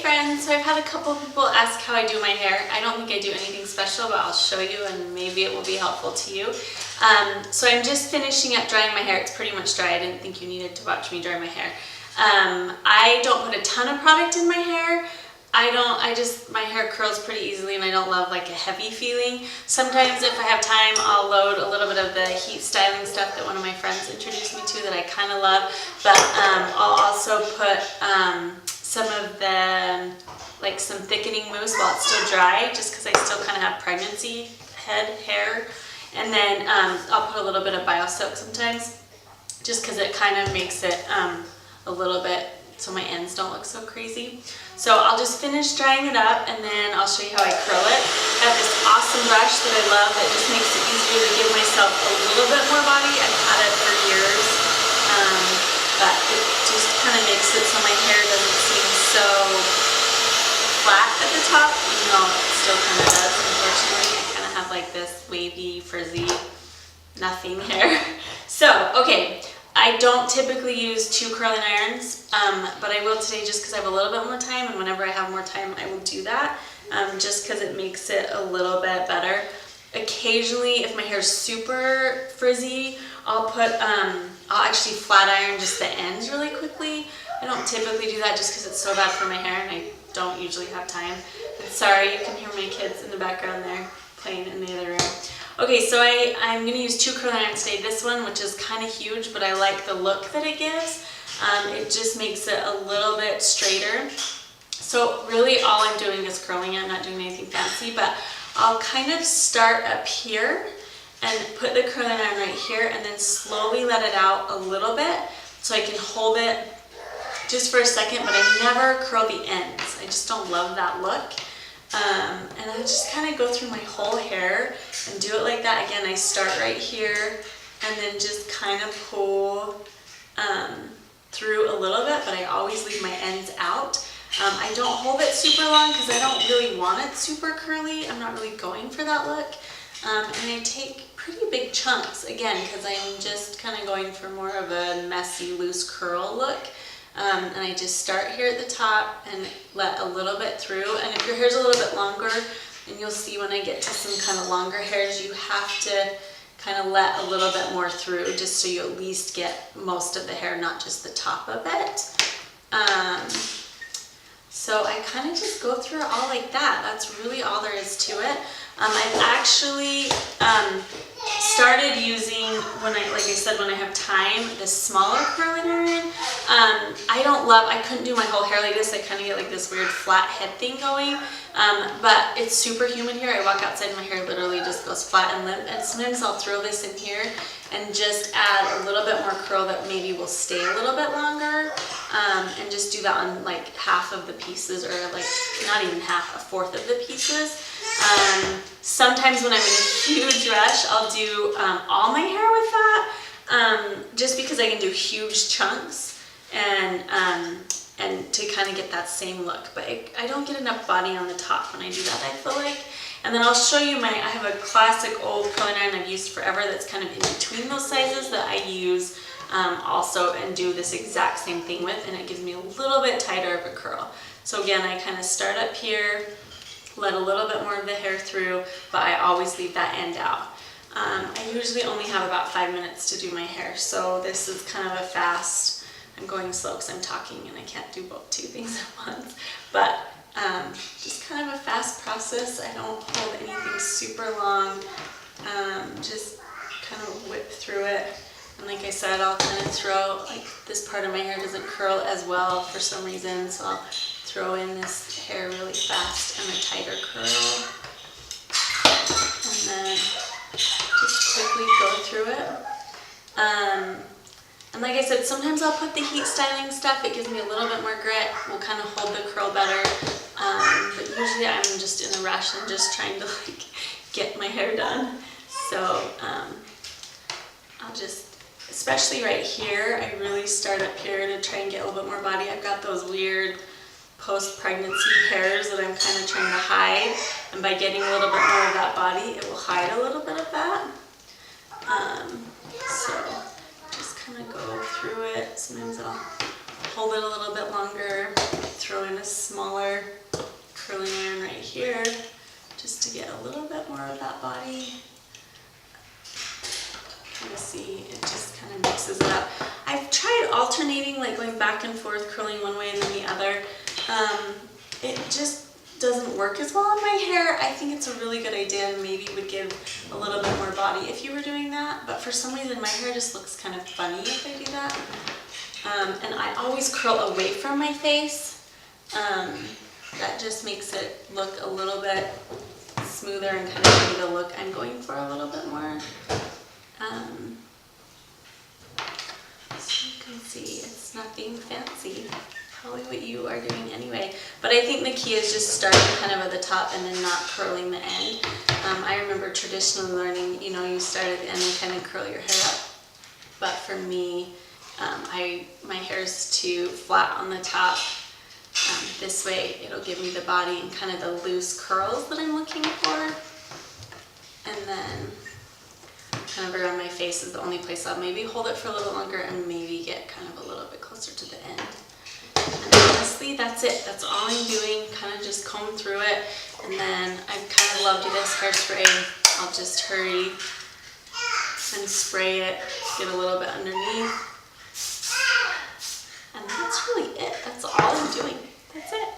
friends, so I've had a couple of people ask how I do my hair. I don't think I do anything special, but I'll show you and maybe it will be helpful to you. So I'm just finishing up drying my hair. It's pretty much dry. I didn't think you needed to watch me dry my hair. I don't put a ton of product in my hair. My hair curls pretty easily and I don't love like a heavy feeling. Sometimes if I have time, I'll load a little bit of the heat styling stuff that one of my friends introduced me to that I kind of love. But I'll also put some of the, like some thickening mousse while it's still dry, just because I still kind of have pregnancy head hair. And then I'll put a little bit of BioSilk sometimes, just because it kind of makes it a little bit so my ends don't look so crazy. So I'll just finish drying it up and then I'll show you how I curl it. I have this awesome brush that I love that just makes it easier to give myself a little bit more body. I've had it for years, but it just kind of makes it so my hair doesn't seem so flat at the top, even though it still kind of does, unfortunately. I kind of have like this wavy, frizzy, nothing hair. So, okay. I don't typically use 2 curling irons, but I will today just because I have a little bit more time, and whenever I have more time I will do that, just because it makes it a little bit better. Occasionally, if my hair is super frizzy, I'll actually flat iron just the ends really quickly. I don't typically do that just because it's so bad for my hair and I don't usually have time. But sorry, you can hear my kids in the background there playing in the other room. Okay, so I'm going to use 2 curling irons today. This one, which is kind of huge, but I like the look that it gives. It just makes it a little bit straighter. So really all I'm doing is curling it. I'm not doing anything fancy, but I'll kind of start up here and put the curling iron right here and then slowly let it out a little bit so I can hold it just for a second, but I never curl the ends. I just don't love that look. And I just kind of go through my whole hair and do it like that. Again, I start right here and then just kind of pull through a little bit, but I always leave my ends out. I don't hold it super long because I don't really want it super curly. I'm not really going for that look. And I take pretty big chunks, again, because I'm just kind of going for more of a messy, loose curl look. And I just start here at the top and let a little bit through. And if your hair's a little bit longer, and you'll see when I get to some kind of longer hairs, you have to kind of let a little bit more through just so you at least get most of the hair, not just the top of it. So I kind of just go through it all like that. That's really all there is to it. I've actually started using, like I said, when I have time, this smaller curling iron. I couldn't do my whole hair like this. I kind of get like this weird flat head thing going. But it's super humid here. I walk outside and my hair literally just goes flat and limp. And sometimes I'll throw this in here and just add a little bit more curl that maybe will stay a little bit longer. And just do that on like half of the pieces, or like not even half, a fourth of the pieces. Sometimes when I'm in a huge rush, I'll do all my hair with that, just because I can do huge chunks and to kind of get that same look. But I don't get enough body on the top when I do that, I feel like. And then I'll show you I have a classic old curling iron I've used forever that's kind of in between those sizes that I use also and do this exact same thing with, and it gives me a little bit tighter of a curl. So again, I kind of start up here, let a little bit more of the hair through, but I always leave that end out. I usually only have about 5 minutes to do my hair, so this is kind of a fast, I'm going slow because I'm talking and I can't do both 2 things at once, but just kind of a fast process. I don't hold anything super long, just kind of whip through it. And like I said, I'll kind of throw, like this part of my hair doesn't curl as well for some reason, so I'll throw in this hair really fast and a tighter curl. And then just quickly go through it. And like I said, sometimes I'll put the heat styling stuff. It gives me a little bit more grit. Will kind of hold the curl better. But usually I'm just in a rush and just trying to like get my hair done. So I'll just, especially right here, I really start up here to try and get a little bit more body. I've got those weird post-pregnancy hairs that I'm kind of trying to hide, and by getting a little bit more of that body, it will hide a little bit of that. So just kind of go through it. Sometimes I'll hold it a little bit longer, throw in a smaller more of that body. Kind of see, it just kind of mixes it up. I've tried alternating, like going back and forth, curling one way and then the other. It just doesn't work as well on my hair. I think it's a really good idea and maybe would give a little bit more body if you were doing that. But for some reason, my hair just looks kind of funny if I do that. And I always curl away from my face. That just makes it look a little bit smoother and kind of give me the look I'm going for a little bit more. So you can see it's nothing fancy, probably what you are doing anyway. But I think the key is just starting kind of at the top and then not curling the end. I remember traditionally learning, you know, you start at the end and kind of curl your hair up. But for me, my hair is too flat on the top. This way it'll give me the body and kind of the loose curls that I'm looking for. And then kind of around my face is the only place I'll maybe hold it for a little longer and maybe get kind of a little bit closer to the end. And honestly, that's it. That's all I'm doing, kind of just comb through it. And then I kind of loved this hairspray. I'll just hurry and spray it, get a little bit underneath. And that's really it. That's all I'm doing. That's it.